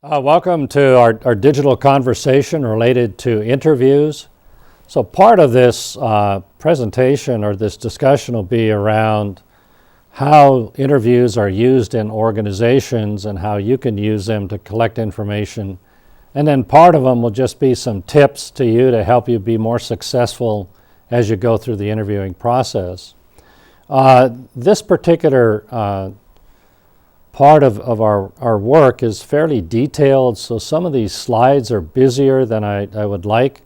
Welcome to our digital conversation related to interviews. So part of this presentation or this discussion will be around how interviews are used in organizations and how you can use them to collect information. And then part of them will just be some tips to you to help you be more successful as you go through the interviewing process. This particular part of our work is fairly detailed, so some of these slides are busier than I would like.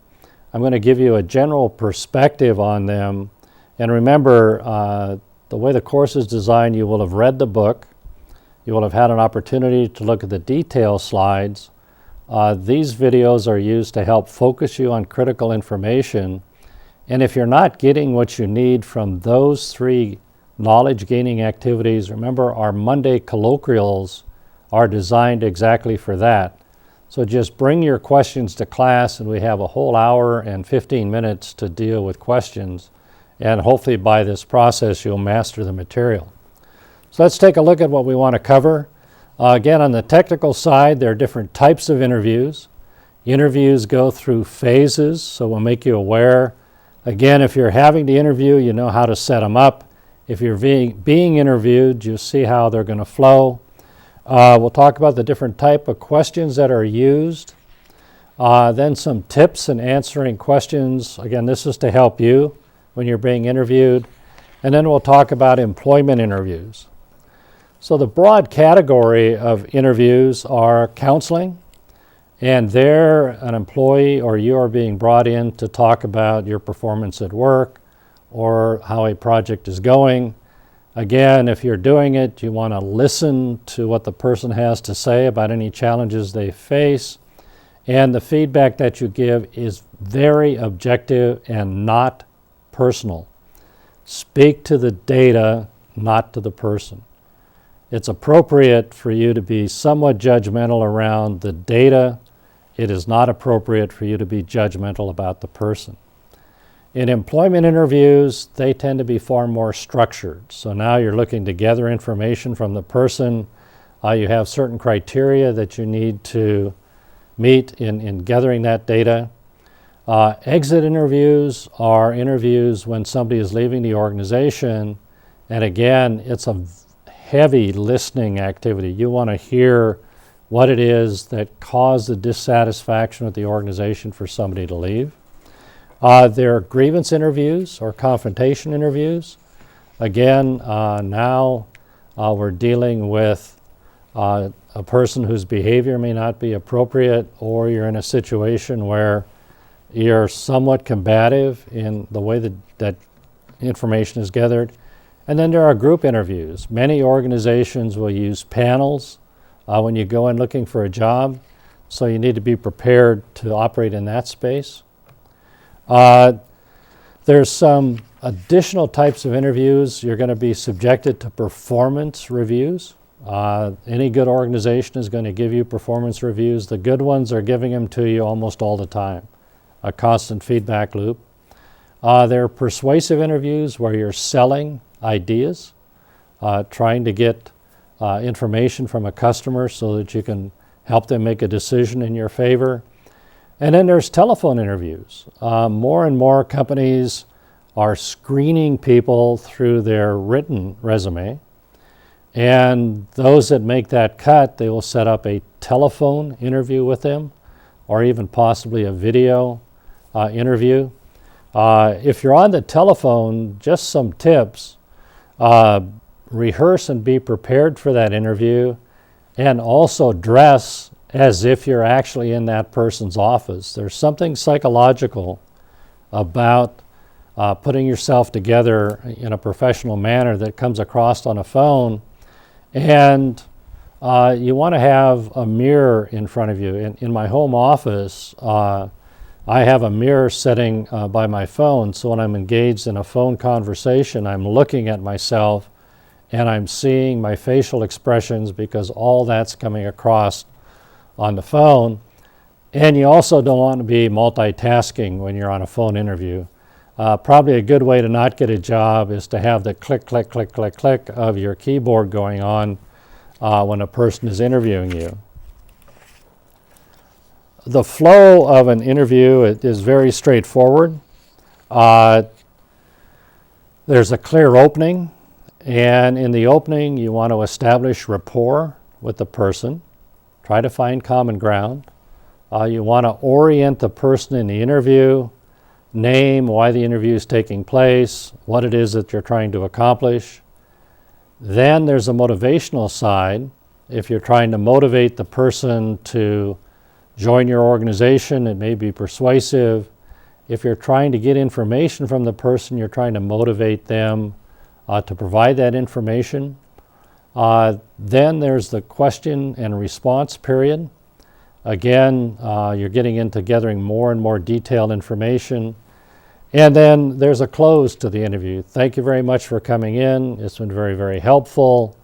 I'm going to give you a general perspective on them. And remember, the way the course is designed, you will have read the book. You will have had an opportunity to look at the detail slides. These videos are used to help focus you on critical information. And if you're not getting what you need from those three knowledge gaining activities, remember our Monday colloquials are designed exactly for that. So just bring your questions to class and we have a whole hour and 15 minutes to deal with questions, and hopefully by this process you'll master the material. So let's take a look at what we want to cover. Again, on the technical side, there are different types of interviews. Interviews go through phases, so we'll make you aware. Again, if you're having the interview, you know how to set them up. If you're being interviewed, you see how they're going to flow. We'll talk about the different type of questions that are used. Then some tips in answering questions. Again, this is to help you when you're being interviewed. And then we'll talk about employment interviews. So the broad category of interviews are counseling. And there, an employee or you are being brought in to talk about your performance at work, or how a project is going. Again, if you're doing it, you want to listen to what the person has to say about any challenges they face. And the feedback that you give is very objective and not personal. Speak to the data, not to the person. It's appropriate for you to be somewhat judgmental around the data. It is not appropriate for you to be judgmental about the person. In employment interviews, they tend to be far more structured. So now you're looking to gather information from the person. You have certain criteria that you need to meet in gathering that data. Exit interviews are interviews when somebody is leaving the organization. And again, it's a heavy listening activity. You want to hear what it is that caused the dissatisfaction with the organization for somebody to leave. There are grievance interviews or confrontation interviews. Again, now we're dealing with a person whose behavior may not be appropriate, or you're in a situation where you're somewhat combative in the way that information is gathered. And then there are group interviews. Many organizations will use panels when you go in looking for a job, so you need to be prepared to operate in that space. There's some additional types of interviews. You're going to be subjected to performance reviews. Any good organization is going to give you performance reviews. The good ones are giving them to you almost all the time, a constant feedback loop. There are persuasive interviews where you're selling ideas, trying to get information from a customer so that you can help them make a decision in your favor. And then there's telephone interviews. More and more companies are screening people through their written resume. And those that make that cut, they will set up a telephone interview with them, or even possibly a video interview. If you're on the telephone, just some tips. Rehearse and be prepared for that interview, and also dress as if you're actually in that person's office. There's something psychological about putting yourself together in a professional manner that comes across on a phone. And you want to have a mirror in front of you. In my home office, I have a mirror sitting by my phone, so when I'm engaged in a phone conversation, I'm looking at myself and I'm seeing my facial expressions, because all that's coming across on the phone. And you also don't want to be multitasking when you're on a phone interview. Probably a good way to not get a job is to have the click, click, click, click, click of your keyboard going on when a person is interviewing you. the flow of an interview is very straightforward. There's a clear opening, and in the opening you want to establish rapport with the person, try to find common ground. You want to orient the person in the interview, name why the interview is taking place, what it is that you're trying to accomplish. Then there's a motivational side. If you're trying to motivate the person to join your organization, it may be persuasive. If you're trying to get information from the person, you're trying to motivate them to provide that information. Then there's the question and response period. Again, you're getting into gathering more and more detailed information. And then there's a close to the interview. Thank you very much for coming in. It's been very, very helpful.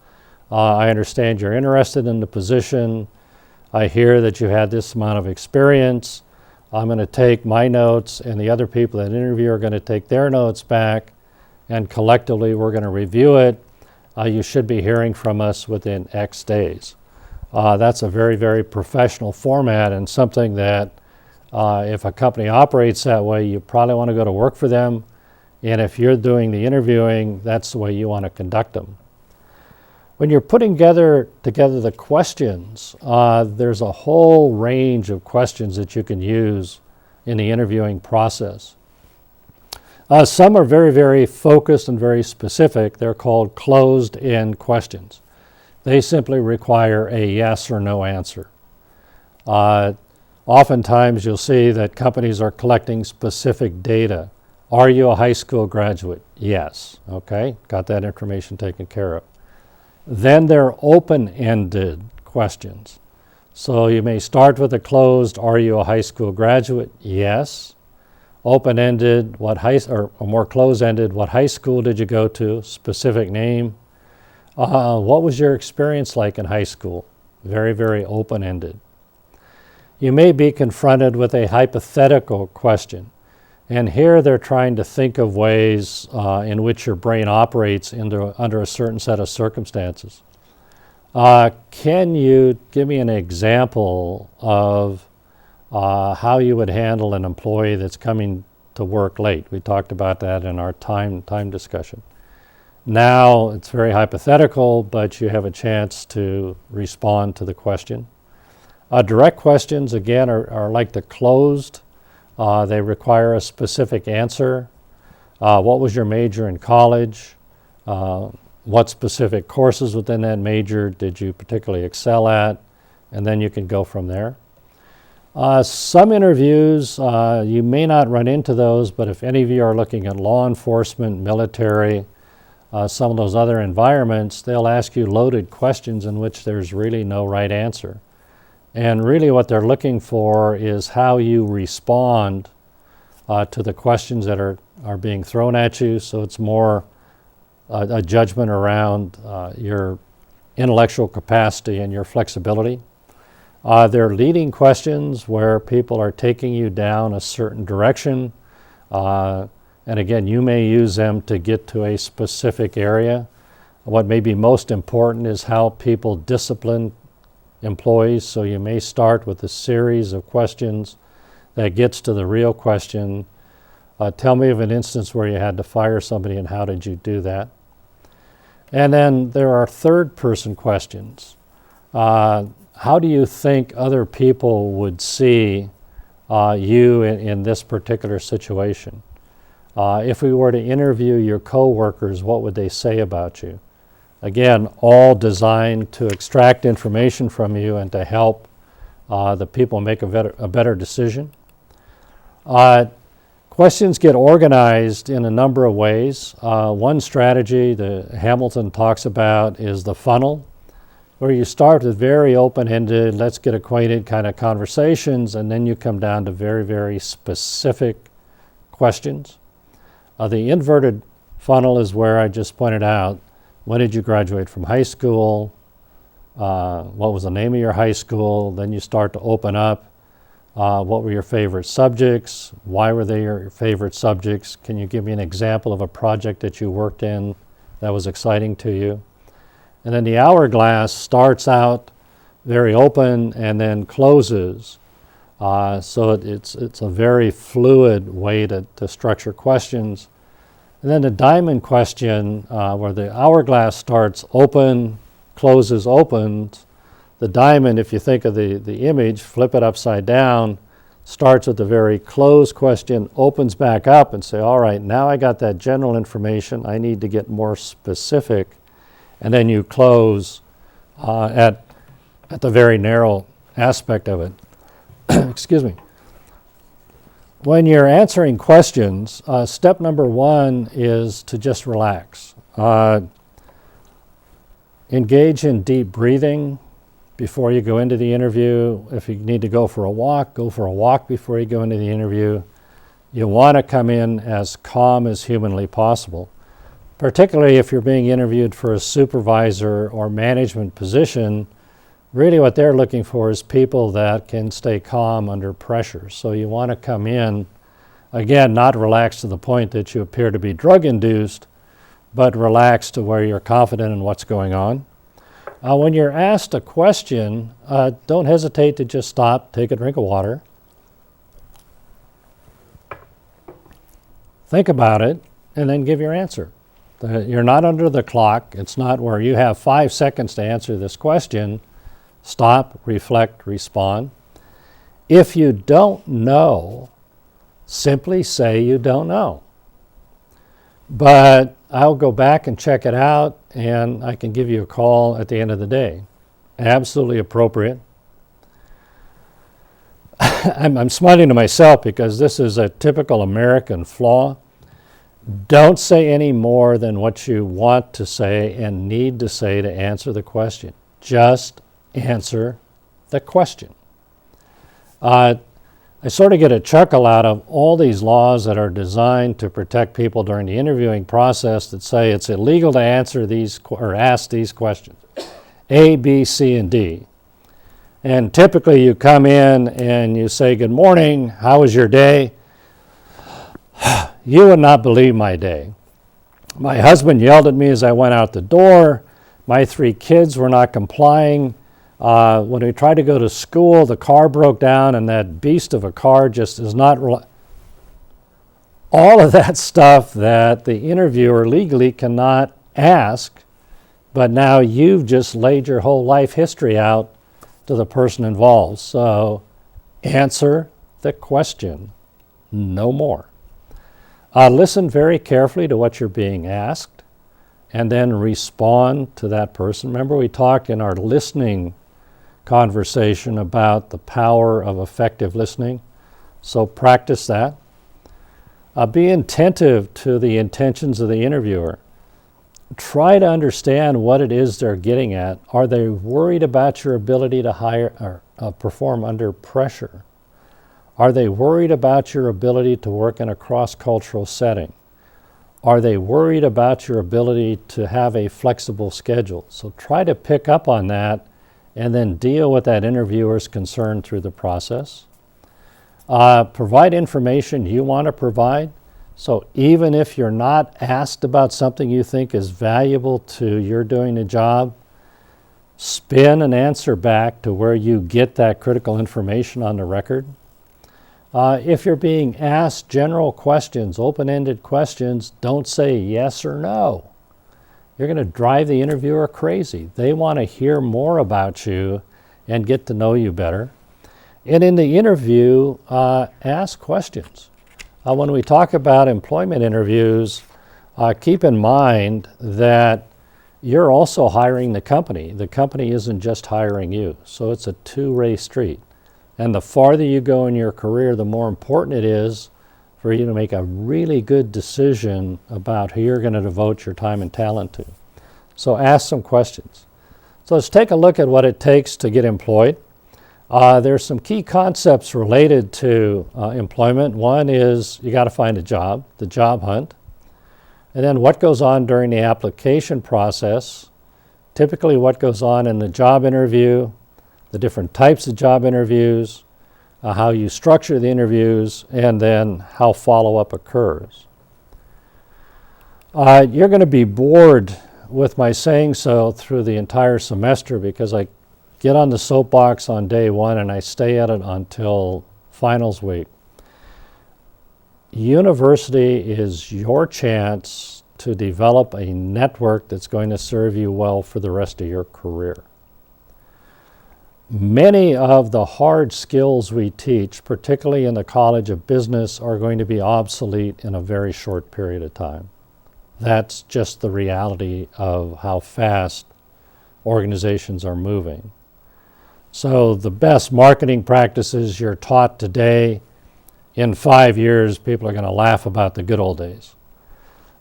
I understand you're interested in the position. I hear that you had this amount of experience. I'm going to take my notes, and the other people that interview are going to take their notes back, and collectively we're going to review it. You should be hearing from us within X days. That's a very, very professional format, and something that if a company operates that way, you probably want to go to work for them. And if you're doing the interviewing, that's the way you want to conduct them. When you're putting together the questions, there's a whole range of questions that you can use in the interviewing process. Some are very, very focused and very specific. They're called closed-end questions. They simply require a yes or no answer. Oftentimes you'll see that companies are collecting specific data. Are you a high school graduate? Yes. Okay, got that information taken care of. Then they're open-ended questions. So you may start with a closed, are you a high school graduate? Yes. Open-ended, or more closed-ended, what high school did you go to? Specific name. What was your experience like in high school? Very, very open-ended. You may be confronted with a hypothetical question. And here they're trying to think of ways in which your brain operates under a certain set of circumstances. Can you give me an example of how you would handle an employee that's coming to work late? We talked about that in our time discussion. Now it's very hypothetical, but you have a chance to respond to the question. Direct questions, again, are like the closed. They require a specific answer. What was your major in college? What specific courses within that major did you particularly excel at? And then you can go from there. Some interviews, you may not run into those, but if any of you are looking at law enforcement, military, some of those other environments, they'll ask you loaded questions in which there's really no right answer. And really what they're looking for is how you respond to the questions that are being thrown at you. So it's more a judgment around your intellectual capacity and your flexibility. They're leading questions where people are taking you down a certain direction. And again, you may use them to get to a specific area. What may be most important is how people discipline employees. So you may start with a series of questions that gets to the real question. Tell me of an instance where you had to fire somebody and how did you do that? And then there are third-person questions. How do you think other people would see you in this particular situation? If we were to interview your coworkers, what would they say about you? Again, all designed to extract information from you and to help the people make a better decision. Questions get organized in a number of ways. One strategy that Hamilton talks about is the funnel, where you start with very open-ended, let's get acquainted kind of conversations, and then you come down to very, very specific questions. The inverted funnel is where I just pointed out, when did you graduate from high school? What was the name of your high school? Then you start to open up. What were your favorite subjects? Why were they your favorite subjects? Can you give me an example of a project that you worked in that was exciting to you? And then the hourglass starts out very open and then closes So it's a very fluid way to structure questions. And then the diamond question, where the hourglass starts open, closes, opens. The diamond, if you think of the image, flip it upside down, starts with the very closed question, opens back up and say, all right, now I got that general information. I need to get more specific. And then you close at the very narrow aspect of it. Excuse me. When you're answering questions, step number one is to just relax. Engage in deep breathing before you go into the interview. If you need to go for a walk before you go into the interview. You want to come in as calm as humanly possible, particularly if you're being interviewed for a supervisor or management position. Really what they're looking for is people that can stay calm under pressure. So you want to come in, again, not relaxed to the point that you appear to be drug-induced, but relaxed to where you're confident in what's going on. When you're asked a question, don't hesitate to just stop, take a drink of water, think about it, and then give your answer. You're not under the clock. It's not where you have 5 seconds to answer this question. Stop, reflect, respond. If you don't know, simply say you don't know. But I'll go back and check it out, and I can give you a call at the end of the day. Absolutely appropriate. I'm smiling to myself because this is a typical American flaw. Don't say any more than what you want to say and need to say to answer the question. Just answer the question. I sort of get a chuckle out of all these laws that are designed to protect people during the interviewing process that say it's illegal to answer these or ask these questions, A, B, C, and D. And typically you come in and you say, good morning, how was your day? You would not believe my day. My husband yelled at me as I went out the door. My 3 kids were not complying. When we tried to go to school, the car broke down, and that beast of a car just is not... All of that stuff that the interviewer legally cannot ask, but now you've just laid your whole life history out to the person involved. So answer the question, no more. Listen very carefully to what you're being asked, and then respond to that person. Remember, we talked in our listening conversation about the power of effective listening. So practice that. Be attentive to the intentions of the interviewer. Try to understand what it is they're getting at. Are they worried about your ability to hire or perform under pressure? Are they worried about your ability to work in a cross-cultural setting? Are they worried about your ability to have a flexible schedule? So try to pick up on that and then deal with that interviewer's concern through the process. Provide information you want to provide. So even if you're not asked about something you think is valuable to your doing the job, spin an answer back to where you get that critical information on the record. If you're being asked general questions, open-ended questions, don't say yes or no. You're going to drive the interviewer crazy. They want to hear more about you and get to know you better. And in the interview, ask questions. When we talk about employment interviews, keep in mind that you're also hiring the company. The company isn't just hiring you. So it's a two-way street. And the farther you go in your career, the more important it is for you to make a really good decision about who you're going to devote your time and talent to. So ask some questions. So let's take a look at what it takes to get employed. There's some key concepts related to employment. One is you got to find a job, the job hunt. And then what goes on during the application process, typically what goes on in the job interview, the different types of job interviews, how you structure the interviews, and then how follow-up occurs. You're going to be bored with my saying so through the entire semester because I get on the soapbox on day one and I stay at it until finals week. University is your chance to develop a network that's going to serve you well for the rest of your career. Many of the hard skills we teach, particularly in the College of Business, are going to be obsolete in a very short period of time. That's just the reality of how fast organizations are moving. So the best marketing practices you're taught today, in 5 years, people are going to laugh about the good old days.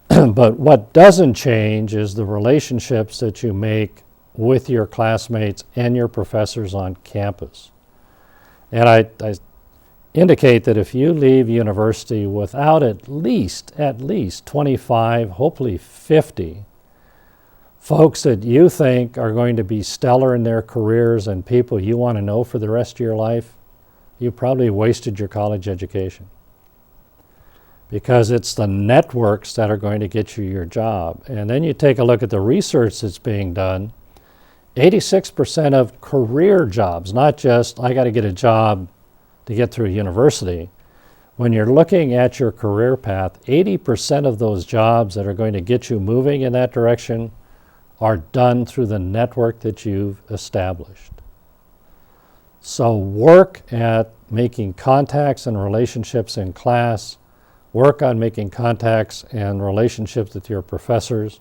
But what doesn't change is the relationships that you make with your classmates and your professors on campus. And I indicate that if you leave university without at least 25, hopefully 50 folks that you think are going to be stellar in their careers and people you want to know for the rest of your life, you probably wasted your college education. Because it's the networks that are going to get you your job. And then you take a look at the research that's being done. 86% of career jobs, not just I got to get a job to get through university. When you're looking at your career path, 80% of those jobs that are going to get you moving in that direction are done through the network that you've established. So work at making contacts and relationships in class, work on making contacts and relationships with your professors.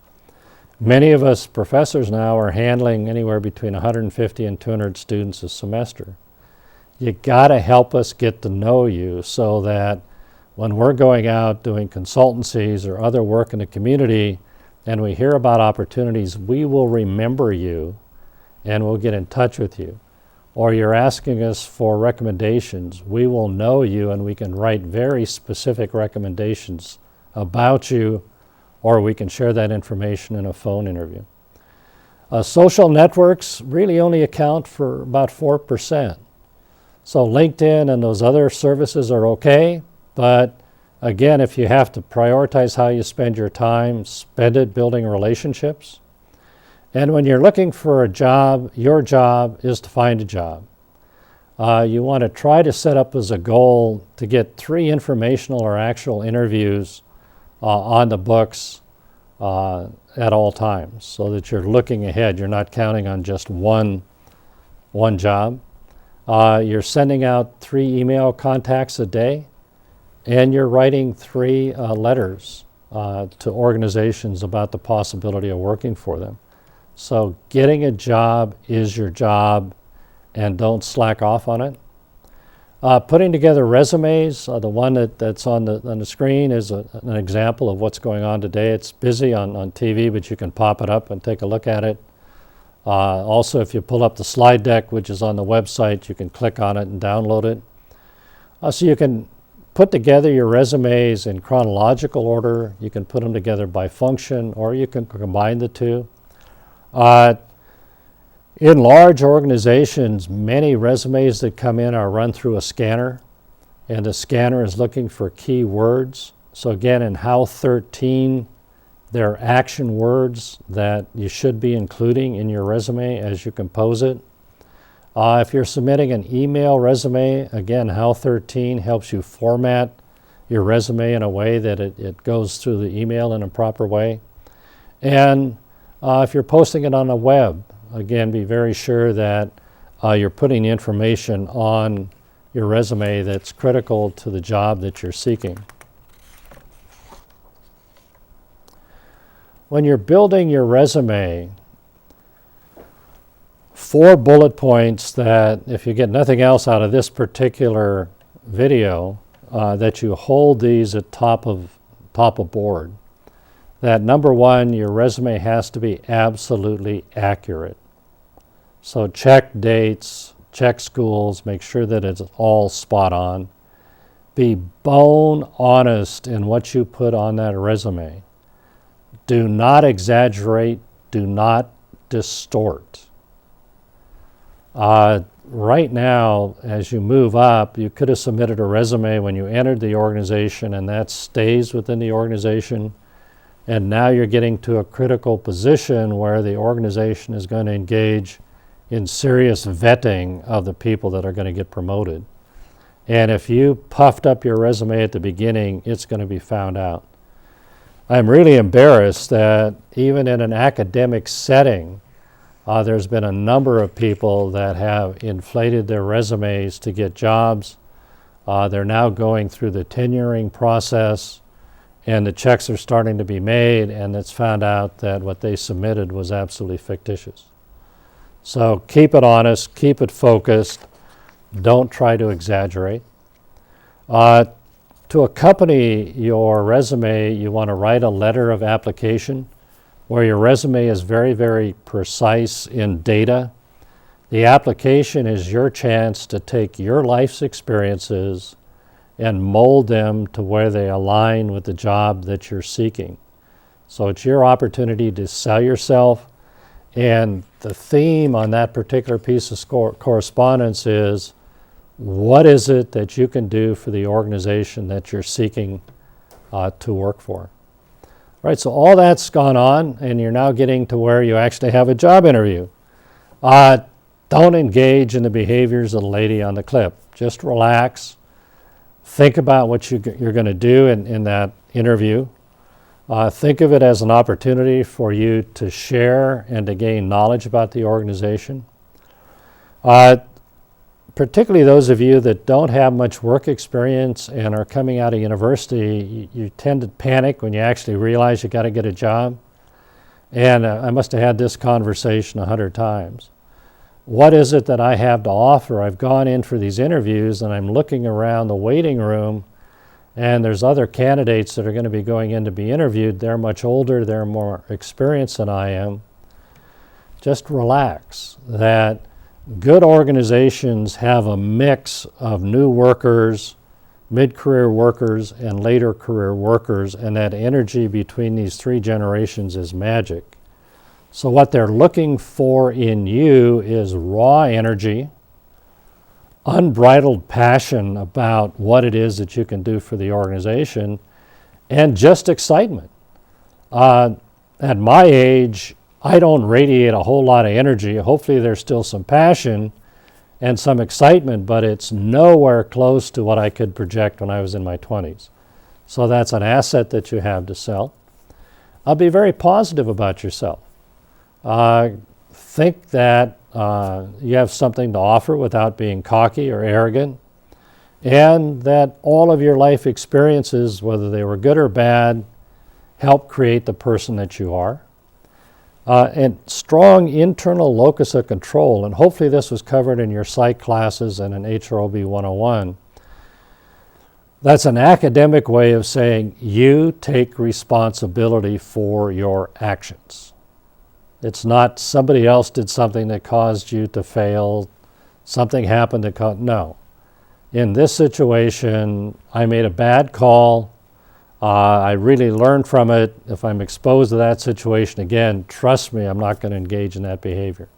Many of us professors now are handling anywhere between 150 and 200 students a semester. You got to help us get to know you so that when we're going out doing consultancies or other work in the community and we hear about opportunities, we will remember you and we'll get in touch with you. Or you're asking us for recommendations, we will know you and we can write very specific recommendations about you, or we can share that information in a phone interview. Social networks really only account for about 4%. So LinkedIn and those other services are okay, but again, if you have to prioritize how you spend your time, spend it building relationships. And when you're looking for a job, your job is to find a job. You want to try to set up as a goal to get 3 informational or actual interviews on the books at all times so that you're looking ahead. You're not counting on just one job. You're sending out 3 email contacts a day, and you're writing 3 letters to organizations about the possibility of working for them. So getting a job is your job, and don't slack off on it. Putting together resumes, the one that's on the screen is an example of what's going on today. It's busy on TV, but you can pop it up and take a look at it. Also, if you pull up the slide deck, which is on the website, you can click on it and download it. So you can put together your resumes in chronological order. You can put them together by function, or you can combine the two. In large organizations, many resumes that come in are run through a scanner, and the scanner is looking for key words. So again, in HOW 13, there are action words that you should be including in your resume as you compose it. If you're submitting an email resume, again, HOW 13 helps you format your resume in a way that it goes through the email in a proper way. And if you're posting it on the web, again, be very sure that you're putting the information on your resume that's critical to the job that you're seeking. When you're building your resume, 4 bullet points that, if you get nothing else out of this particular video, that you hold these at top of board. That number 1, your resume has to be absolutely accurate. So check dates, check schools, make sure that it's all spot on. Be bone honest in what you put on that resume. Do not exaggerate, do not distort. Right now, as you move up, you could have submitted a resume when you entered the organization, and that stays within the organization. And now you're getting to a critical position where the organization is going to engage in serious vetting of the people that are going to get promoted. And if you puffed up your resume at the beginning, it's going to be found out. I'm really embarrassed that even in an academic setting, there's been a number of people that have inflated their resumes to get jobs. They're now going through the tenuring process, and the checks are starting to be made, and it's found out that what they submitted was absolutely fictitious. So keep it honest, keep it focused, don't try to exaggerate. To accompany your resume, you want to write a letter of application where your resume is very, very precise in data. The application is your chance to take your life's experiences and mold them to where they align with the job that you're seeking. So it's your opportunity to sell yourself, and the theme on that particular piece of correspondence is, what is it that you can do for the organization that you're seeking to work for? Right, so all that's gone on, and you're now getting to where you actually have a job interview. Don't engage in the behaviors of the lady on the clip. Just relax. Think about what you're going to do in that interview. Think of it as an opportunity for you to share and to gain knowledge about the organization. Particularly those of you that don't have much work experience and are coming out of university, you tend to panic when you actually realize you got to get a job. And I must have had this conversation 100 times. What is it that I have to offer? I've gone in for these interviews and I'm looking around the waiting room, and there's other candidates that are going to be going in to be interviewed. They're much older, they're more experienced than I am. Just relax. That good organizations have a mix of new workers, mid-career workers, and later career workers, and that energy between these three generations is magic. So what they're looking for in you is raw energy, unbridled passion about what it is that you can do for the organization, and just excitement. At my age, I don't radiate a whole lot of energy. Hopefully there's still some passion and some excitement, but it's nowhere close to what I could project when I was in my 20s. So that's an asset that you have to sell. I'll be very positive about yourself. Think that you have something to offer without being cocky or arrogant, and that all of your life experiences, whether they were good or bad, help create the person that you are. And strong internal locus of control, and hopefully this was covered in your psych classes and in HROB 101. That's an academic way of saying you take responsibility for your actions. It's not somebody else did something that caused you to fail, something happened that caused, no. In this situation, I made a bad call. I really learned from it. If I'm exposed to that situation again, trust me, I'm not going to engage in that behavior.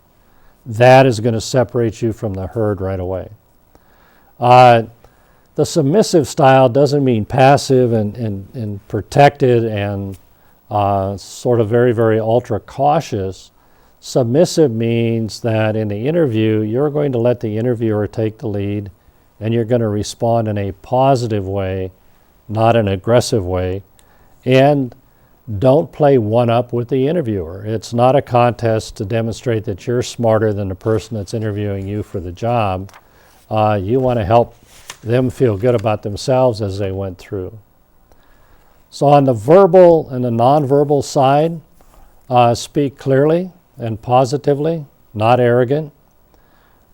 That is going to separate you from the herd right away. The submissive style doesn't mean passive and protected and sort of very, very ultra cautious. Submissive means that in the interview, you're going to let the interviewer take the lead, and you're going to respond in a positive way, not an aggressive way, and don't play one-up with the interviewer. It's not a contest to demonstrate that you're smarter than the person that's interviewing you for the job. You want to help them feel good about themselves as they went through. So on the verbal and the nonverbal side, speak clearly and positively, not arrogant.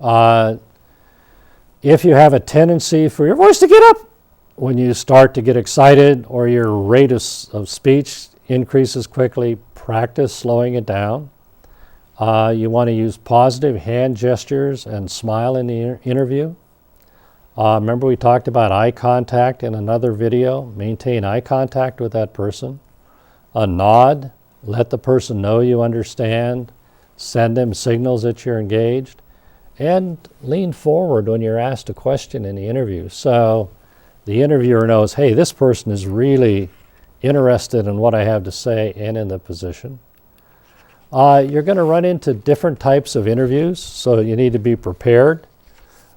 If you have a tendency for your voice to get up when you start to get excited or your rate of speech increases quickly, practice slowing it down. You want to use positive hand gestures and smile in the interview. Remember we talked about eye contact in another video. Maintain eye contact with that person. A nod, let the person know you understand. Send them signals that you're engaged. And lean forward when you're asked a question in the interview. So the interviewer knows, hey, this person is really interested in what I have to say and in the position. You're going to run into different types of interviews, so you need to be prepared.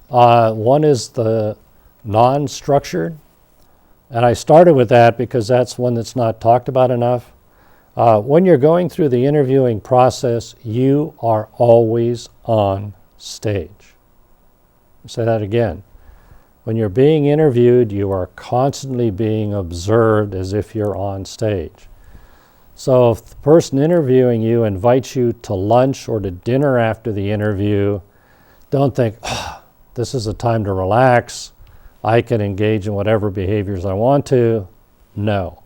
One is the non-structured, and I started with that because that's one that's not talked about enough. When you're going through the interviewing process, you are always on stage. I'll say that again. When you're being interviewed, you are constantly being observed as if you're on stage. So if the person interviewing you invites you to lunch or to dinner after the interview, don't think, this is a time to relax. I can engage in whatever behaviors I want to. No.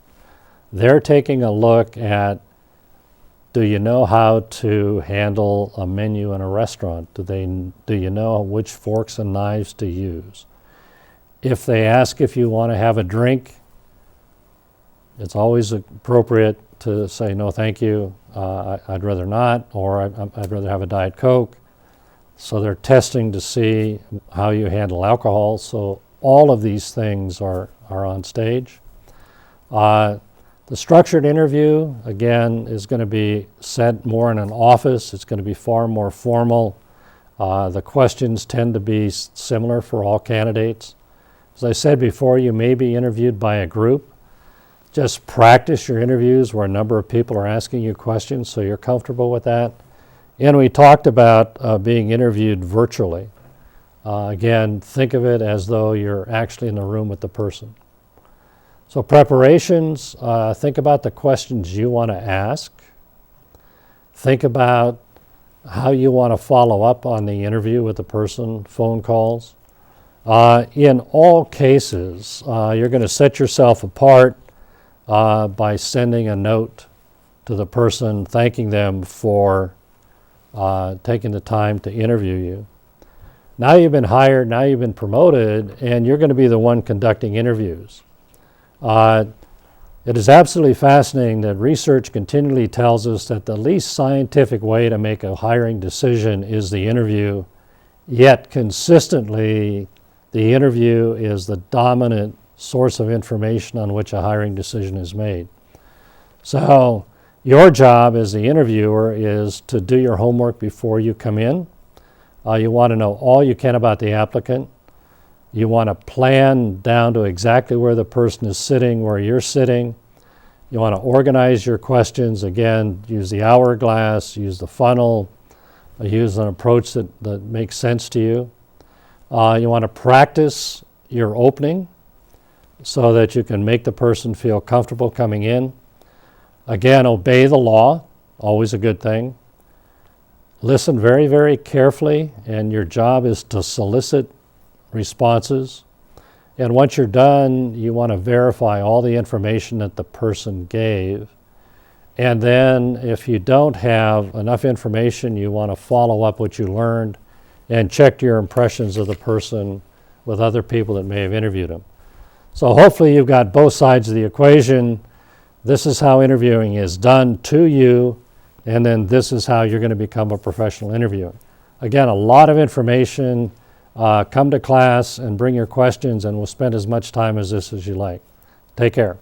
They're taking a look at, do you know how to handle a menu in a restaurant? Do you know which forks and knives to use? If they ask if you want to have a drink, it's always appropriate to say, no, thank you, I'd rather not, or I'd rather have a Diet Coke. So they're testing to see how you handle alcohol. So all of these things are on stage. The structured interview, again, is going to be set more in an office. It's going to be far more formal. The questions tend to be similar for all candidates. As I said before, you may be interviewed by a group. Just practice your interviews where a number of people are asking you questions so you're comfortable with that. And we talked about being interviewed virtually. Again, think of it as though you're actually in the room with the person. So preparations, think about the questions you want to ask. Think about how you want to follow up on the interview with the person, phone calls. In all cases, you're going to set yourself apart by sending a note to the person thanking them for taking the time to interview you. Now you've been hired, now you've been promoted, and you're going to be the one conducting interviews. It is absolutely fascinating that research continually tells us that the least scientific way to make a hiring decision is the interview, yet consistently the interview is the dominant source of information on which a hiring decision is made. So your job as the interviewer is to do your homework before you come in. You want to know all you can about the applicant. You want to plan down to exactly where the person is sitting, where you're sitting. You want to organize your questions. Again, use the hourglass, use the funnel, use an approach that makes sense to you. You want to practice your opening so that you can make the person feel comfortable coming in. Again, obey the law, always a good thing. Listen very, very carefully, and your job is to solicit responses. And once you're done, you want to verify all the information that the person gave. And then if you don't have enough information, you want to follow up what you learned and check your impressions of the person with other people that may have interviewed them. So hopefully you've got both sides of the equation. This is how interviewing is done to you, and then this is how you're going to become a professional interviewer. Again, a lot of information. Come to class and bring your questions, and we'll spend as much time as this as you like. Take care.